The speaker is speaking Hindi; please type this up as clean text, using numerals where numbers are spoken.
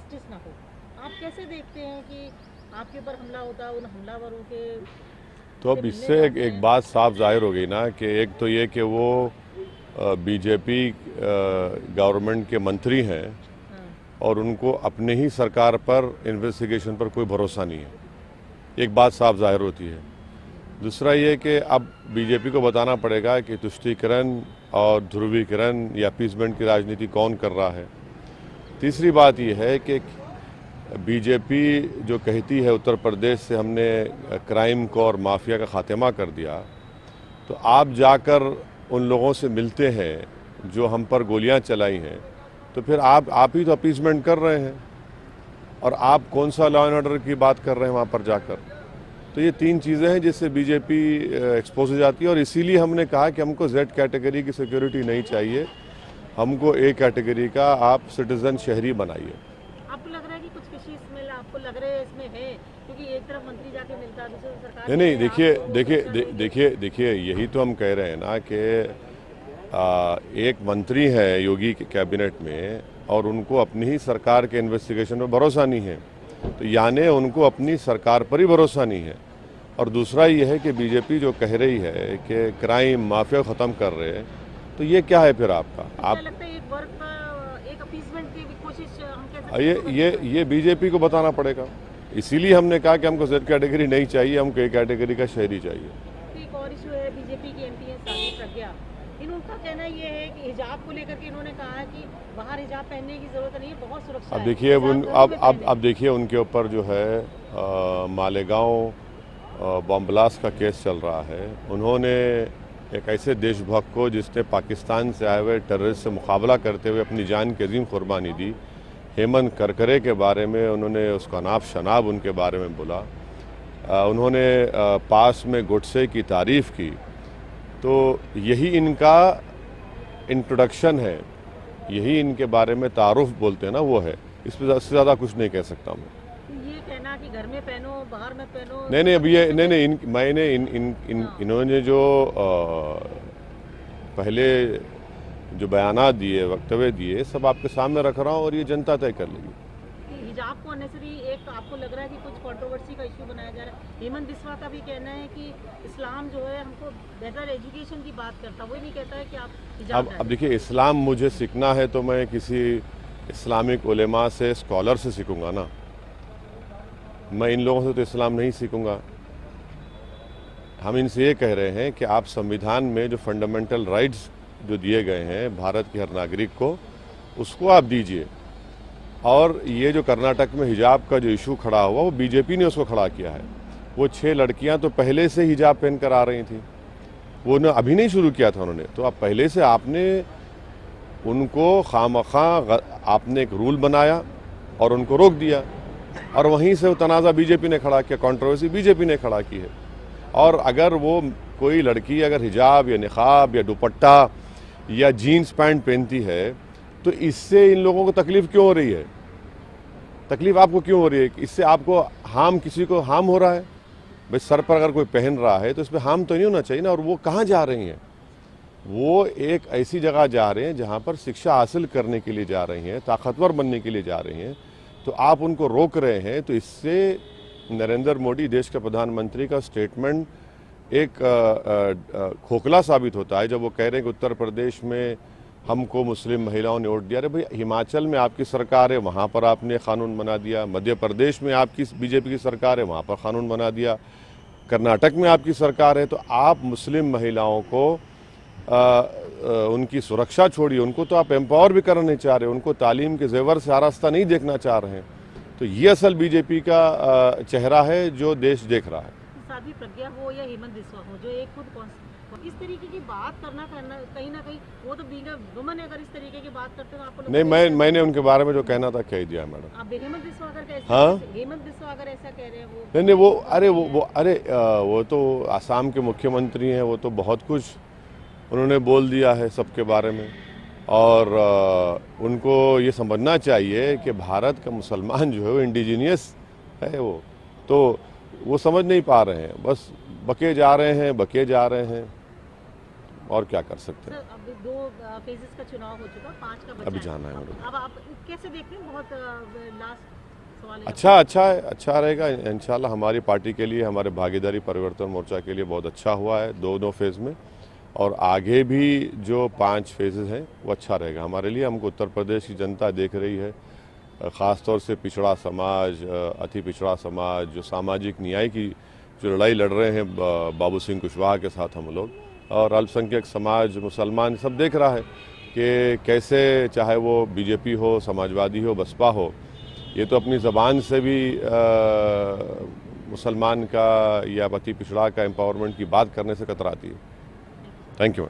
जस्टिस ना हो। आप कैसे देखते हैं कि आपके ऊपर हमला होता है, उन हमलावरों के तो अब से मिलने इससे जाते एक हैं? बात साफ जाहिर हो गई ना कि एक तो ये कि वो बीजेपी गवर्नमेंट के मंत्री हैं हाँ। और उनको अपने ही सरकार पर इन्वेस्टिगेशन पर कोई भरोसा नहीं है। एक बात साफ जाहिर होती है। दूसरा ये कि अब बीजेपी को बताना पड़ेगा कि तुष्टीकरण और ध्रुवीकरण या अपीसमेंट की राजनीति कौन कर रहा है। तीसरी बात यह है कि बीजेपी जो कहती है उत्तर प्रदेश से हमने क्राइम को और माफिया का खात्मा कर दिया, तो आप जाकर उन लोगों से मिलते हैं जो हम पर गोलियां चलाई हैं, तो फिर आप ही तो अपीसमेंट कर रहे हैं और आप कौन सा लॉ एंड ऑर्डर की बात कर रहे हैं वहाँ पर जाकर। तो ये तीन चीज़ें हैं जिससे बीजेपी एक्सपोज हो जाती है और इसीलिए हमने कहा कि हमको जेड कैटेगरी की सिक्योरिटी नहीं चाहिए, हमको ए कैटेगरी का आप सिटीजन शहरी बनाइए। आपको लग रहा है कि कुछ किसी इसमें आपको लग रहा है इसमें है, क्योंकि एक तरफ मंत्री जाके मिलता है, दूसरी सरकार नहीं नहीं, कहती है, देखिए आप तो देखिए सुरक्षा दे- नहीं देखिए देखिए यही तो हम कह रहे हैं ना कि एक मंत्री है योगी के कैबिनेट में और उनको अपनी ही सरकार के इन्वेस्टिगेशन पर भरोसा नहीं है, तो यानी उनको अपनी सरकार पर ही भरोसा नहीं है। और दूसरा ये है कि बीजेपी जो कह रही है कि क्राइम माफिया ख़त्म कर रहे हैं, तो ये क्या है फिर आपका? क्या आप लगता है एक वर्ग का एक अपीसमेंट की भी कोशिश हम कह सकते हैं? ये बीजेपी को बताना पड़ेगा। इसीलिए हमने कहा कि हमको जेड कैटेगरी नहीं चाहिए, हमको ए कैटेगरी का शहरी चाहिए। एक और इशू है, बीजेपी की एमपी है साध्वी प्रज्ञा, इनका कहना ये है कि हिजाब को लेकर के इन्होंने कहा है कि बाहर हिजाब पहनने की जरूरत नहीं है, बहुत सुरक्षा अब है, देखिए हिजाब उन घरों में पहने। अब देखिए उनके ऊपर जो है मालेगांव बॉम्ब ब्लास्ट का केस चल रहा है। उन्होंने एक ऐसे देशभक्त को जिसने पाकिस्तान से आए हुए टेररिस्ट से मुकाबला करते हुए अपनी जान की अजीम कुर्बानी दी, हेमंत करकरे के बारे में उन्होंने उसका नाब शनाब उनके बारे में बोला। उन्होंने पास में गोडसे की तारीफ़ की। तो यही इनका इंट्रोडक्शन है, यही इनके बारे में तारुफ बोलते हैं ना, वो है। इस पर से ज़्यादा कुछ नहीं कह सकता मैं। ये कहना कि घर में पहनो बाहर में पहनो, नहीं नहीं, अब ये नहीं नहीं मैंने इन्होंने जो पहले जो बयानात दिए, वक्तव्य दिए, सब आपके सामने रख रहा हूँ और ये जनता तय कर लेगी। हिजाब को अननेसरी एक आपको लग रहा है कि कुछ कंट्रोवर्सी का इशू बनाया जा रहा है। हेमंत बिस्वा का भी कहना है कि इस्लाम जो है हमको बेहतर एजुकेशन की बात करता, वो नहीं कहता है कि आप हिजाब अब देखिए, इस्लाम मुझे सीखना है तो मैं किसी इस्लामिक उलेमा से, स्कॉलर से सीखूंगा ना। मैं इन लोगों से तो इस्लाम नहीं सीखूंगा। हम इनसे ये कह रहे हैं कि आप संविधान में जो फंडामेंटल राइट्स जो दिए गए हैं भारत के हर नागरिक को, उसको आप दीजिए। और ये जो कर्नाटक में हिजाब का जो इशू खड़ा हुआ, वो बीजेपी ने उसको खड़ा किया है। वो 6 लड़कियां तो पहले से हिजाब पहन कर आ रही थी, वो न अभी नहीं शुरू किया था उन्होंने। तो अब पहले से आपने उनको खामखा आपने एक रूल बनाया और उनको रोक दिया, और वहीं से वो तनाज़ा बीजेपी ने खड़ा किया, कंट्रोवर्सी बीजेपी ने खड़ा की है। और अगर वो कोई लड़की अगर हिजाब या निकाब या दुपट्टा या जीन्स पैंट पहनती है, तो इससे इन लोगों को तकलीफ क्यों हो रही है? तकलीफ आपको क्यों हो रही है? इससे आपको हार्म, किसी को हार्म हो रहा है? भाई सर पर अगर कोई पहन रहा है तो इस पर हार्म तो नहीं होना चाहिए ना। और वो कहाँ जा रही हैं? वो एक ऐसी जगह जा रहे हैं जहाँ पर शिक्षा हासिल करने के लिए जा रही हैं, ताकतवर बनने के लिए जा रही हैं। तो आप उनको रोक रहे हैं, तो इससे नरेंद्र मोदी देश के प्रधानमंत्री का स्टेटमेंट एक खोखला साबित होता है जब वो कह रहे हैं कि उत्तर प्रदेश में हमको मुस्लिम महिलाओं ने वोट दिया। अरे भाई, हिमाचल में आपकी सरकार है, वहाँ पर आपने कानून बना दिया। मध्य प्रदेश में आपकी बीजेपी की सरकार है, वहाँ पर कानून बना दिया। कर्नाटक में आपकी सरकार है, तो आप मुस्लिम महिलाओं को उनकी सुरक्षा छोड़िए, उनको तो आप एम्पावर भी करना नहीं चाह रहे, उनको तालीम के जेवर से आरास्ता नहीं देखना चाह रहे हैं। तो ये असल बीजेपी का चेहरा है जो देश देख रहा है। साध्वी प्रज्ञा हो या हेमंत बिस्वा हो, जो एक खुद इस तरीके की बात करना कहीं ना कहीं, वो तो बीइंग अ वुमन अगर इस तरीके की बात करते हो तो आपको नहीं, मैंने उनके बारे में जो कहना था कह दिया मैडम। आप हेमंत बिस्वा अगर हाँ? हेमंत बिस्वा अगर ऐसा कह रहे हैं वो नहीं, वो तो आसाम के मुख्यमंत्री हैं, वो तो बहुत कुछ उन्होंने बोल दिया है सबके बारे में। और उनको ये समझना चाहिए कि भारत का मुसलमान जो है वो इंडिजीनियस है। वो तो वो समझ नहीं पा रहे हैं, बस बके जा रहे हैं। और क्या कर सकते हैं। सर अभी 2 फेजेस का चुनाव हो चुका, 5 का बचा अभी है। जाना है मेरे को। अब आप कैसे देखते हैं, बहुत लास्ट सवाल है। अच्छा है, अच्छा रहेगा इंशाल्लाह। हमारी पार्टी के लिए, हमारे भागीदारी परिवर्तन मोर्चा के लिए बहुत अच्छा हुआ है दोनों फेज़ में, और आगे भी जो 5 फेजेज़ हैं वो अच्छा रहेगा हमारे लिए। हमको उत्तर प्रदेश की जनता देख रही है, ख़ास तौर से पिछड़ा समाज, अति पिछड़ा समाज, जो सामाजिक न्याय की जो लड़ाई लड़ रहे हैं बाबू सिंह कुशवाहा के साथ हम लोग, और अल्पसंख्यक समाज, मुसलमान, सब देख रहा है कि कैसे, चाहे वो बीजेपी हो, समाजवादी हो, बसपा हो, ये तो अपनी ज़बान से भी मुसलमान का या अति पिछड़ा का एम्पावरमेंट की बात करने से कतराती है। Thank you.